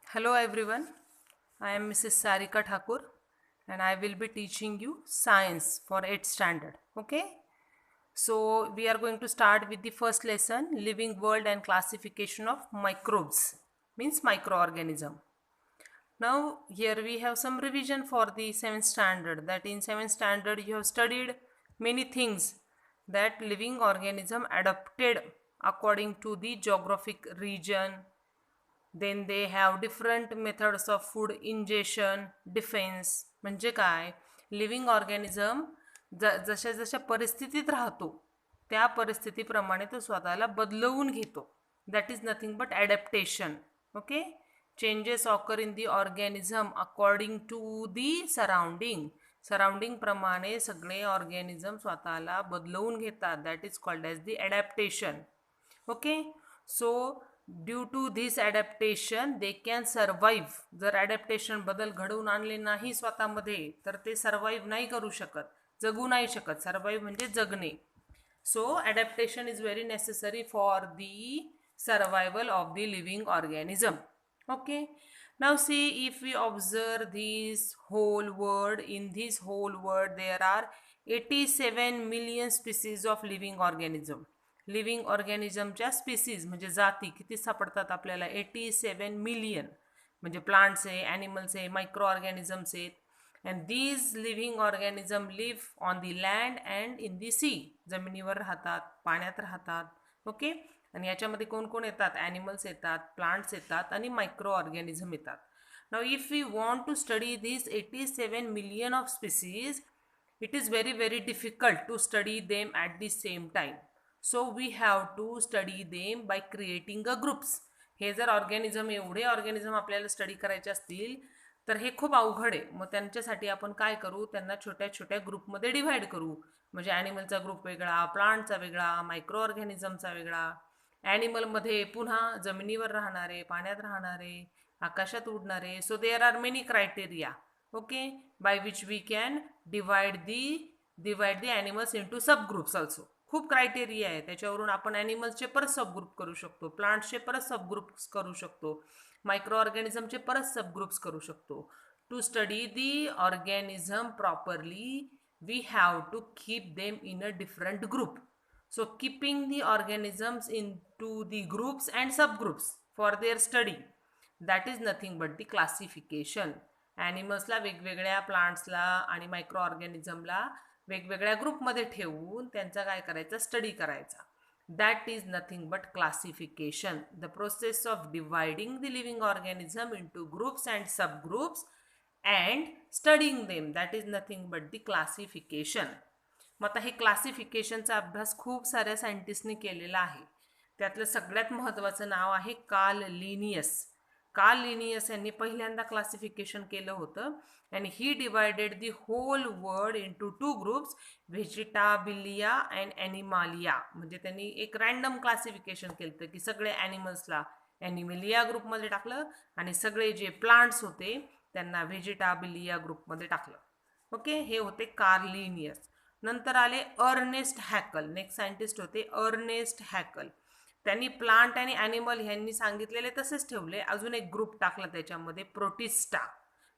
Hello everyone, I am Mrs. Sarika Thakur and I will be teaching you science for 8th standard. Okay, so we are going to start with the first lesson, living world and classification of microbes, means microorganism. Now here we have some revision for the 7th standard, that in 7th standard you have studied many things that living organism adapted according to the geographic region. Then they have different methods of food ingestion, defense. म्हणजे काय, living organism जशा जशा परिस्थितीत राहतो त्या परिस्थितीप्रमाणे तो स्वतःला बदलवून घेतो. That is nothing but adaptation. Okay, changes occur in the organism according to the surrounding प्रमाणे सगळे ऑर्गॅनिझम स्वतःला बदलवून घेतात. That is called as the adaptation. Okay, so due to this adaptation they can survive. जर adaptation बदल घडवून आणले नाही स्वतःमध्ये तर ते सर्वाईव्ह नाही करू शकत, जगू नाही शकत. सर्वाईव्ह म्हणजे जगणे. So adaptation is very necessary for the survival of the living organism. Okay, now see, if we observe this whole world, in this whole world there are 87 million species of living organism. Living ऑर्गॅनिझमच्या species म्हणजे जाती किती सापडतात आपल्याला? 87 million. म्हणजे plants आहे, animals आहे, micro organisms आहेत. And these living organism live on the land and in the sea. जमिनीवर राहतात, पाण्यात राहतात. ओके, आणि याच्यामध्ये कोण कोण येतात? ॲनिमल्स येतात, प्लांट्स येतात आणि मायक्रो ऑर्गॅनिझम येतात. Now if we want to study these 87 million of species, it is very very difficult to study them at the same time. So we have to study them by creating a groups. हे जर organism, एवढे organism आपल्याला study करायचे असतील तर हे खूप अवघड आहे. मग त्यांच्यासाठी आपण काय करू? त्यांना छोट्या छोट्या ग्रुपमध्ये डिव्हाइड करू. म्हणजे ॲनिमलचा ग्रुप वेगळा, प्लांटचा वेगळा, मायक्रो ऑर्गॅनिझमचा वेगळा. ॲनिमलमध्ये पुन्हा जमिनीवर राहणारे, पाण्यात राहणारे, आकाशात उडणारे. So there are many criteria. Okay, by which we can divide the animals into sub groups also. खूप क्रायटेरिया आहे, त्याच्यावरून आपण ॲनिमल्सचे परत सबग्रुप करू शकतो, प्लांट्सचे परत सबग्रुप्स करू शकतो, मायक्रो ऑर्गॅनिझमचे परत सबग्रुप्स करू शकतो. To study the organism properly we have to keep them in a different group. So keeping the organisms into the groups and subgroups for their study, that is nothing but the classification. ॲनिमल्सला वेगवेगळ्या, प्लांट्सला आणि micro ऑर्गॅनिझमला वेगवेगळ्या ग्रुपमध्ये ठेवून त्यांचा काय करायचा? Study करायचा. That is nothing but classification. The process of dividing the living organism into groups and subgroups and studying them, that is nothing but the classification. मग आता हे क्लासिफिकेशनचा अभ्यास खूप साऱ्या सायंटिस्टने केलेला आहे. त्यातलं सगळ्यात महत्त्वाचं नाव आहे कार्ल लिनियस. कार्ल लिनियस यांनी पहिल्यांदा क्लासिफिकेशन केलं होतं. आणि he divided the whole world into two groups, Vegetabilia and Animalia. म्हणजे त्यांनी एक रँडम क्लासिफिकेशन केलं होतं की सगळे ॲनिमल्सला ॲनिमलिया ग्रुपमध्ये टाकलं आणि सगळे जे प्लांट्स होते त्यांना व्हेजिटाबिलिया ग्रुपमध्ये टाकलं. ओके, हे होते कार्ल लिनियस. नंतर आले अर्नेस्ट हॅकल. नेक्स्ट सायंटिस्ट होते अर्नेस्ट हॅकल. त्यांनी प्लांट आणि ॲनिमल ह्यांनी सांगितलेले तसेच ठेवले, अजून एक ग्रुप टाकला त्याच्यामध्ये, प्रोटिस्टा.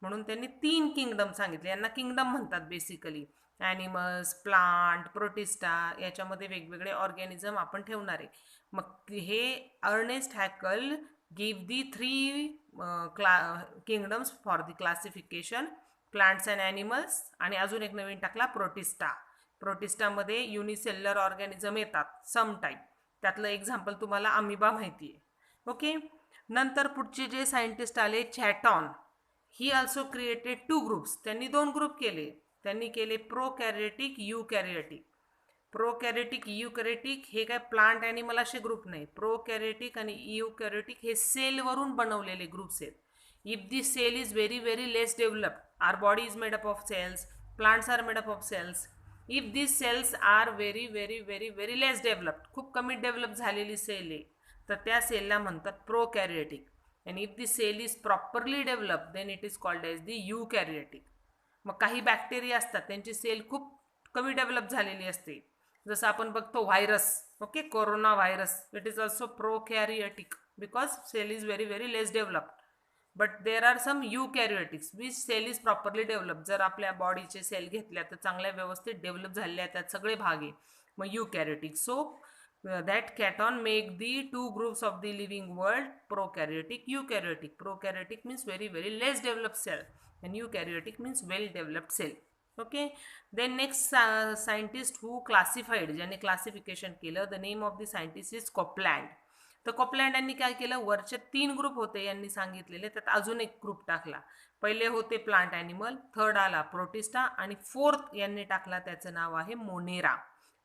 म्हणून त्यांनी 3 किंगडम सांगितले. यांना किंगडम म्हणतात बेसिकली. ॲनिमल्स, प्लांट, प्रोटिस्टा, याच्यामध्ये वेगवेगळे ऑर्गॅनिझम आपण ठेवणार आहे. मग हे Ernst Haeckel give the 3 kingdoms for the classification, plants and animals, आणि अजून एक नवीन टाकला, प्रोटिस्टा. प्रोटिस्टामध्ये युनिसेल्युलर ऑर्गॅनिझम येतात सम टाईप. त्यातलं एक्झाम्पल तुम्हाला अमिबा माहिती आहे. ओके, नंतर पुढचे जे सायंटिस्ट आले, Chatton. He also created 2 groups. त्यांनी 2 ग्रुप केले. त्यांनी केले प्रोकॅरियोटिक, युकॅरियोटिक. प्रोकॅरियोटिक, युकॅरियोटिक हे काय प्लांट ॲनिमल असे ग्रुप नाही. प्रोकॅरियोटिक आणि युकॅरियोटिक हे सेलवरून बनवलेले ग्रुप्स आहेत. If the cell is very very less developed, our body is made up of cells, plants are made up of cells. If these cells are very very very very less developed, खूप कमी develop झालेली sale आहे तर त्या सेलला म्हणतात प्रोकॅरियोटिक. and if the cell is properly developed then it is called as the eukaryotic. मग काही bacteria असतात त्यांची सेल खूप कमी डेव्हलप झालेली असते, जसं आपण बघतो virus. Okay, corona virus, it is also prokaryotic because cell is very very less developed. But there are some eukaryotics which cell is properly develop. जर आपल्या बॉडीचे सेल घेतल्या तर चांगल्या व्यवस्थित डेव्हलप झालेले आहेत, त्यात सगळे भाग आहे. मग eukaryotic. So that caton make the two groups of the living world prokaryotic, eukaryotic. Prokaryotic means very less developed cell and eukaryotic means well developed cell. Okay, then next scientist who classified, ज्यांनी classification केलं, the name of the scientist is Copeland. तर कॉपलँड यांनी काय केलं, वरचे 3 group होते यांनी सांगितलेले, त्यात अजून एक ग्रुप टाकला. पहिले होते प्लांट ॲनिमल, थर्ड आला प्रोटिस्टा आणि फोर्थ यांनी टाकला, त्याचं नाव आहे Monera.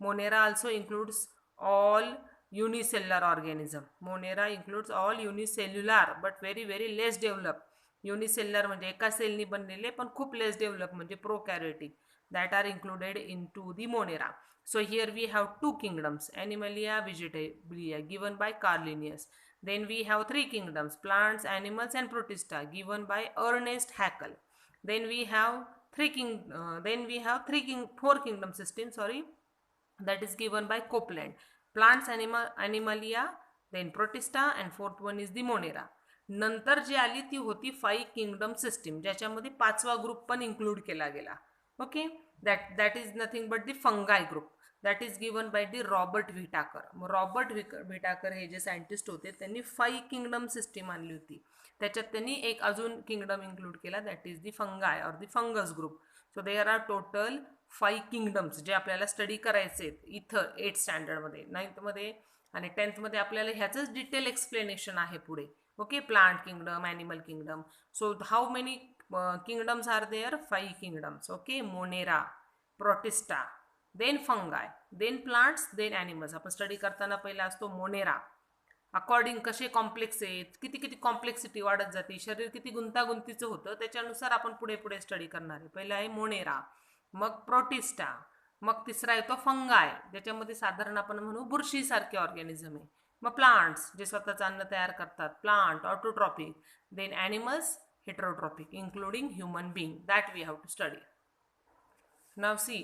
Monera also includes all unicellular organism. Monera includes all unicellular but very less developed. Unicellular म्हणजे एका सेलनी बनलेले पण खूप लेस डेव्हलप म्हणजे प्रोकॅरियोटिक, that are included into the Monera. So here we have 2 kingdoms, Animalia, Vegetabilia, given by Carl Linnaeus. Then we have 3 kingdoms, plants, animals and Protista, given by Ernest Haeckel. Then we have 4 kingdom system, that is given by Copeland. Plants, Animalia, then Protista and fourth one is the Monera. नंतर जी आली ती होती 5 kingdom system, ज्याच्यामध्ये 5वा group पण include केला गेला. Okay, that is nothing but the fungi group, that is given by the Robert Whittaker. Robert Whittaker हे जे सायंटिस्ट होते त्यांनी 5 किंगडम सिस्टीम आणली होती. त्याच्यात त्यांनी एक अजून किंगडम इन्क्लूड केला, that is the fungi or the fungus group. So there are total 5 kingdoms जे आपल्याला स्टडी करायचे आहेत इथं 8th स्टँडर्डमध्ये, 9th मध्ये आणि 10th मध्ये आपल्याला ह्याचंच डिटेल एक्सप्लेनेशन आहे पुढे. Okay, plant kingdom, animal kingdom. So how many kingdoms are there? 5 kingdoms. Okay, Monera, Protista, then fungi, then plants, then animals. आपण स्टडी करताना पहिला असतो मोनेरा. अकॉर्डिंग कसे कॉम्प्लेक्स आहेत, किती कॉम्प्लेक्सिटी वाढत जाते, शरीर किती गुंतागुंतीचं होतं, त्याच्यानुसार आपण पुढे स्टडी करणार आहे. पहिला आहे मोनेरा, मग प्रोटिस्टा, मग तिसरा येतो फंगाय, ज्याच्यामध्ये साधारण आपण म्हणू बुरशीसारखे ऑर्गॅनिझम आहे. मग प्लांट्स जे स्वतःचं अन्न तयार करतात, plant autotrophic, then animals heterotrophic including human being, that we have to study. नाव सी,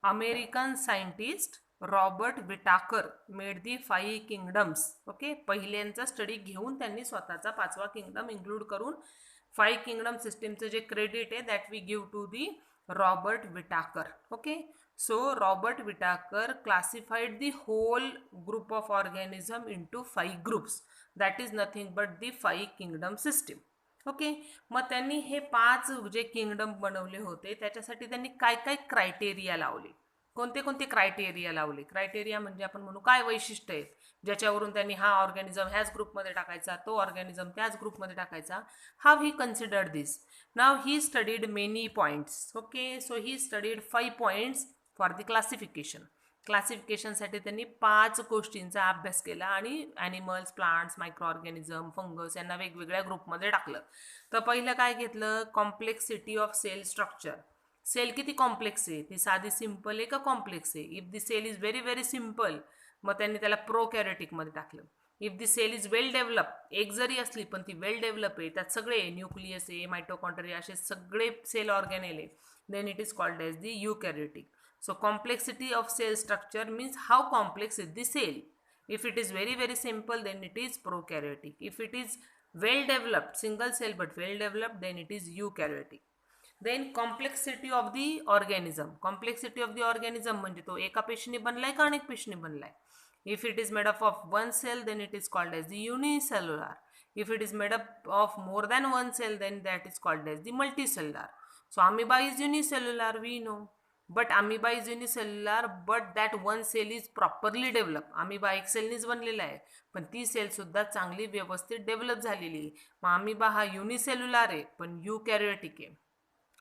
American scientist Robert Whittaker made the 5 kingdoms. Okay, पहिल्यांचा स्टडी घेऊन त्यांनी स्वतःचा 5वा किंगडम इन्क्लूड करून 5 किंगडम सिस्टीमचं जे क्रेडिट आहे that we give to the Robert Whittaker. Okay, so Robert Whittaker classified the whole group of organism into 5 groups, that is nothing but the 5 kingdom system. Okay, मग त्यांनी हे 5 जे kingdom बनवले होते त्याच्यासाठी त्यांनी काय क्रायटेरिया लावले, कोणते क्रायटेरिया लावले. क्रायटेरिया म्हणजे आपण म्हणू काय वैशिष्ट्य आहेत ज्याच्यावरून त्यांनी हा ऑर्गॅनिझम ह्याच ग्रुपमध्ये टाकायचा, तो ऑर्गॅनिझम त्याच ग्रुपमध्ये टाकायचा. How he considered this? Now he studied many points. Okay, so he studied 5 points for the classification. क्लासिफिकेशनसाठी त्यांनी 5 गोष्टींचा अभ्यास केला आणि animals, plants, micro organism, fungus यांना वेगवेगळ्या ग्रुपमध्ये टाकलं. तर पहिलं काय घेतलं? Complexity of cell structure. Cell किती कॉम्प्लेक्स आहे, ती साधी सिंपल आहे का कॉम्प्लेक्स आहे? If the cell is very simple, मग त्यांनी त्याला प्रोकॅरियोटिकमध्ये टाकलं. If the cell is well develop, एक जरी असली पण ती वेल डेव्हलप आहे, त्यात सगळे न्यूक्लियस आहे, मायटोकॉन्ड्रिया असे सगळे सेल ऑर्गॅनेल आहे, then it is called as the eukaryotic. So complexity of cell structure means how complex is the cell. If it is very simple then it is prokaryotic. If it is well developed, single cell but well developed, then it is eukaryotic. Then complexity of the organism. Complexity of the organism म्हणजे तो एका पेशीने बनलाय का अनेक पेशीने बनलाय. If it is made up of one cell, then it is called as the unicellular. If it is made up of more than one cell, then that is called as the multicellular. So amoeba is unicellular, we know. But amoeba is unicellular, but that one cell is properly developed. amoeba एक सेलनीच बनलेला आहे, पण ती sale सुद्धा चांगली व्यवस्थित develop झालेली आहे. मग amoeba हा युनिसेल्युलर आहे पण युकॅरियोटिक आहे.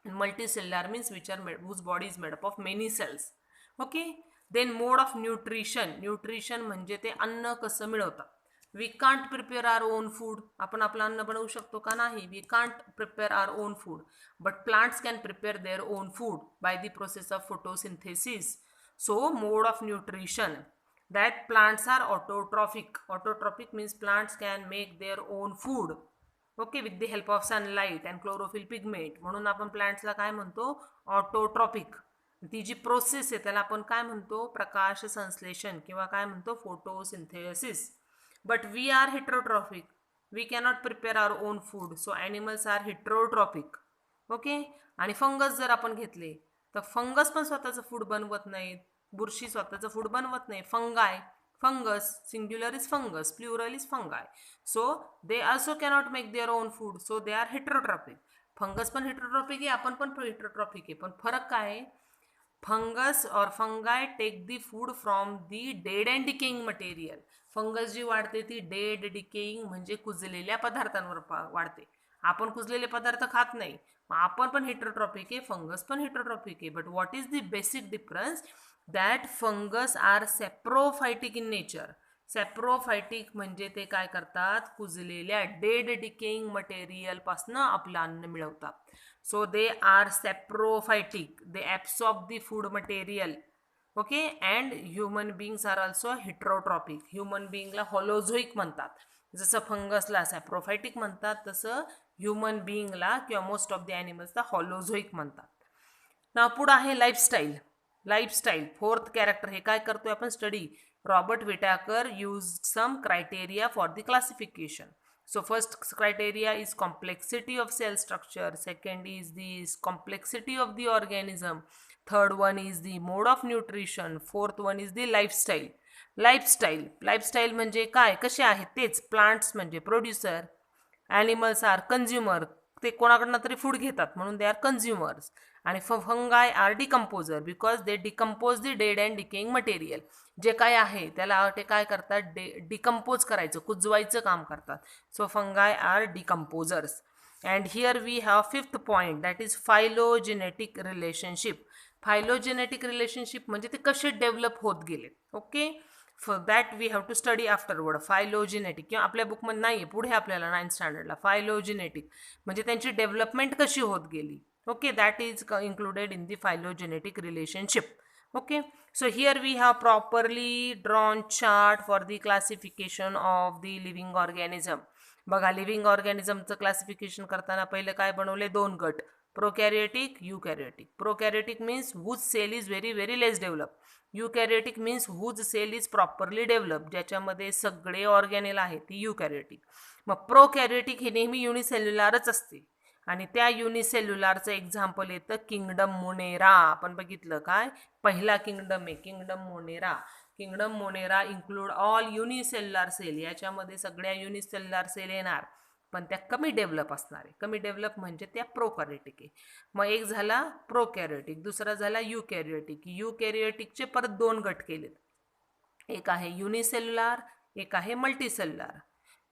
Multicellular means whose body is made up of many cells. Okay. Then mode of nutrition. Nutrition म्हणजे ते अन्न कसं मिळवतात. We can't prepare our own food. आपण आपलं अन्न बनवू शकतो का? नाही. We can't prepare our own food, but plants can prepare their own food by the process of photosynthesis. So mode of nutrition, that plants are autotrophic. Autotrophic means plants can make there own food, okay, with the help of sunlight and chlorophyll pigment. म्हणून आपण प्लांट्सला काय म्हणतो? Autotrophic. ती जी process आहे त्याला आपण काय म्हणतो? प्रकाश संश्लेषण किंवा काय म्हणतो? Photosynthesis. But we are heterotrophic. We cannot prepare our own food, so animals are heterotropic. Okay. आणि फंगस जर आपण घेतले तर फंगस पण स्वतःचं फूड बनवत नाहीत, बुरशी स्वतःचं फूड बनवत नाही. फंगाय, fungus, singular is fungus, plural is फंगाय. So they also cannot make their own food, so they are heterotrophic. Fungus पण हेट्रोट्रॉपिक आहे, आपण पण हेट्रोट्रॉपिक आहे. पण फरक काय आहे? फंगस और fungi take the food from the dead and decaying material. Fungus जी वाढते ती डेड डिकेइंग म्हणजे कुजलेल्या पदार्थांवर वाढते. आपण कुजलेले पदार्थ खात नाही, मग आपण पण हेट्रोट्रॉपिक आहे, फंगस पण हेट्रोट्रॉपिक आहे. But what is the basic difference? That fungus are saprophytic in nature. Saprophytic म्हणजे ते काय करतात? कुजलेल्या डेड डिकेइंग मटेरियल पासून आपलं अन्न मिळवतात. So they are saprophytic, they absorb the food material. Okay, and human beings are also heterotrophic. Human being ला holozoic म्हणतात. जसं फंगसला सॅप्रोफायटिक म्हणतात तसं ह्युमन बिईंगला किंवा मोस्ट ऑफ द ॲनिमल्सला हॉलोझोइक म्हणतात. ना पुढं आहे लाईफस्टाईल. Lifestyle fourth character. हे काय करतोय आपण study? Robert Whittaker use some criteria for the classification. So first criteria is complexity of cell structure, second is the complexity of the organism, third one is the mode of nutrition, fourth one is the lifestyle. Lifestyle म्हणजे काय? कसे आहेत तेच. Plants म्हणजे producer, animals R consumer, ते कोणाकडनं तरी food घेतात म्हणून दे आर कन्झ्युमर्स. आणि fungi are decomposer because they decompose the dead and decaying material. जे काय आहे त्याला ते काय करतात? डिकम्पोज करायचं, कुजवायचं काम करतात. So fungi are decomposers. And here we have fifth point, that is phylogenetic relationship. Phylogenetic relationship म्हणजे ते कसे डेव्हलप होत गेले. Okay, for that we have to study afterward. Phylogenetic किंवा आपल्या बुकमध्ये नाही आहे, पुढे आपल्याला 9th स्टँडर्डला फायलोजेनेटिक म्हणजे त्यांची डेव्हलपमेंट कशी होत गेली. Okay, that is included in the phylogenetic relationship. Okay, so here we have properly drawn chart for the classification of the living organism. बघा, लिव्हिंग ऑर्गॅनिझमचं क्लासिफिकेशन करताना पहिले काय बनवले? 2 गट, prokaryotic, eukaryotic. Prokaryotic means whose cell is very very less develop. Eukaryotic means whose cell is properly develop, ज्याच्यामध्ये सगळे ऑर्गॅनेल आहेत, ती युकॅरियोटिक. मग प्रोकॅरियोटिक हे नेहमी युनिसेल्युलारच असते. आणि त्या युनिसेल्युलारचं एक्झाम्पल येतं किंगडम मोनेरा. आपण बघितलं काय? पहिला किंगडम आहे kingdom monera. Kingdom monera include all unicellular cell. याच्यामध्ये सगळ्या युनिसेल्युलार सेल येणार, पण त्या कमी डेव्हलप असणार आहे. कमी डेव्हलप म्हणजे त्या प्रोकॅरियोटिक आहे. मग एक झाला प्रोकॅरियोटिक, दुसरा झाला युकॅरियोटिक. युकॅरियोटिकचे परत 2 गट केलेत. एक आहे युनिसेल्युलार, एक आहे मल्टीसेल्युलार.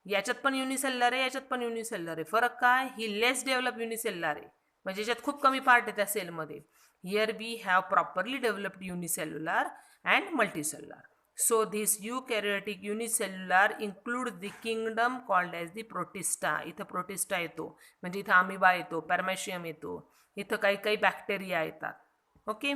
याच्यात पण युनिसेल्युलर आहे, याच्यात पण युनिसेल्युलर आहे. फरक काय? ही लेस डेव्हलप युनिसेल्युलर आहे, म्हणजे याच्यात खूप कमी पार्ट आहे त्या सेलमध्ये. Here we have properly developed unicellular and multicellular. So this eukaryotic unicellular include the kingdom called as the protista. इथं प्रोटिस्टा येतो, म्हणजे इथं अमिबा येतो, पॅरामेशियम येतो, इथं काही काही बॅक्टेरिया येतात. Okay,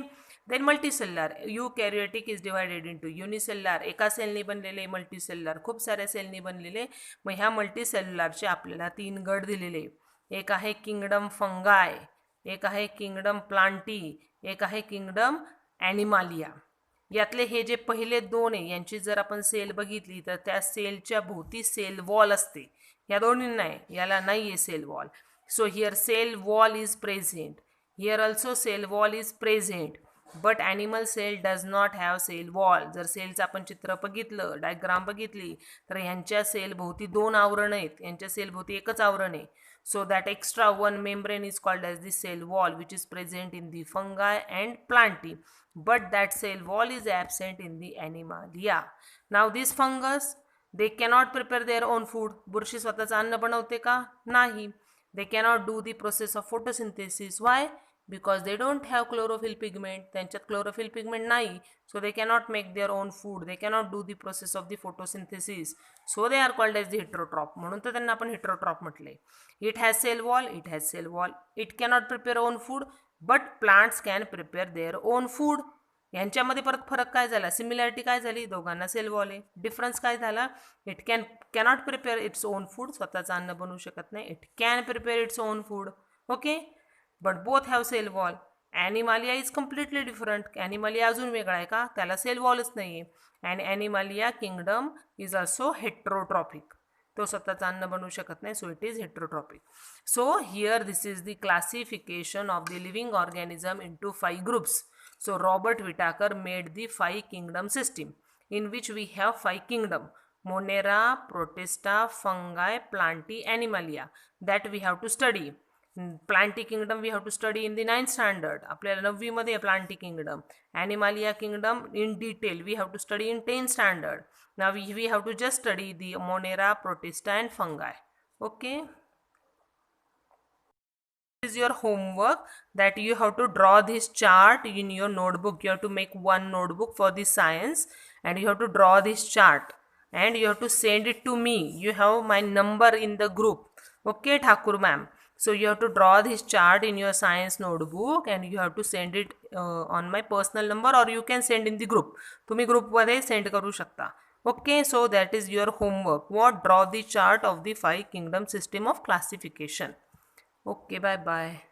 then multicellular. Eukaryotic is divided into unicellular, एका सेलनी बनलेले, मल्टीसेल्युलर खूप साऱ्या सेलनी बनलेले. मग ह्या मल्टीसेल्युलरचे आपल्याला 3 गट दिलेले. एक आहे किंगडम फंगाय, एक आहे किंगडम प्लांटी, एक आहे किंगडम ॲनिमालिया. यातले हे जे पहिले 2 आहे यांची जर आपण सेल बघितली तर त्या सेलच्या भोवती सेल वॉल असते. या दोन्ही नाही, याला नाही आहे cell wall. So here cell wall is present. Here also cell wall is present, but animal cell does not have cell wall. जर सेलचं आपण चित्र बघितलं, डायग्राम बघितली, तर यांच्या सेल भोवती 2 आवरण आहेत, यांच्या सेल भोवती एकच आवरण आहे. So that extra one membrane is called as the cell wall, which is present in the fungi and plantae, but that cell wall is absent in the animalia. Now this fungus, they cannot prepare their own food. बुरशी स्वतःचं अन्न बनवते का? नाही. They cannot do the process of photosynthesis. Why? Because they don't have chlorophyll pigment. त्यांच्यात chlorophyll pigment नाही, so they cannot make their own food. They cannot do the process of the photosynthesis. So they are called as the heterotroph. म्हणून तर त्यांना आपण heterotroph म्हटले. It has cell wall. It has cell wall. It cannot prepare own food, but plants can prepare their own food. यांच्यामध्ये परत फरक काय झाला? सिमिलॅरिटी काय झाली? दोघांना सेल वॉल आहे. डिफरन्स काय झाला? It cannot prepare its own food. स्वतःचं अन्न बनवू शकत नाही. It can prepare its own food. Okay, but both have cell wall. Animalia is completely different. Animalia अजून वेगळा आहे का? त्याला सेल वॉलच नाही आहे. And animalia kingdom is also heterotrophic. तो स्वतःचं अन्न बनवू शकत नाही. So it is heterotrophic. So here this is the classification of the living organism into 5 groups. So Robert Whittaker made the 5 kingdom system, in which we have 5 kingdom: Monera, Protista, fungi, Plantae, Animalia, that we have to study. Plantae kingdom we have to study in the 9th standard. आपल्याला 9वी मध्ये Plantae kingdom. Animalia kingdom in detail we have to study in 10th standard. Now we have to just study the Monera, Protista and fungi. Okay. Is your homework that you have to draw this chart in your notebook. You have to make one notebook for the science and you have to draw this chart and you have to send it to me. You have my number in the group. Okay, Thakur ma'am. So you have to draw this chart in your science notebook and you have to send it on my personal number, or you can send in the group. तुम्ही group मध्ये send करू शकता. Okay, so that is your homework. What? Draw the chart of the 5 kingdom system of classification. Okay, bye bye.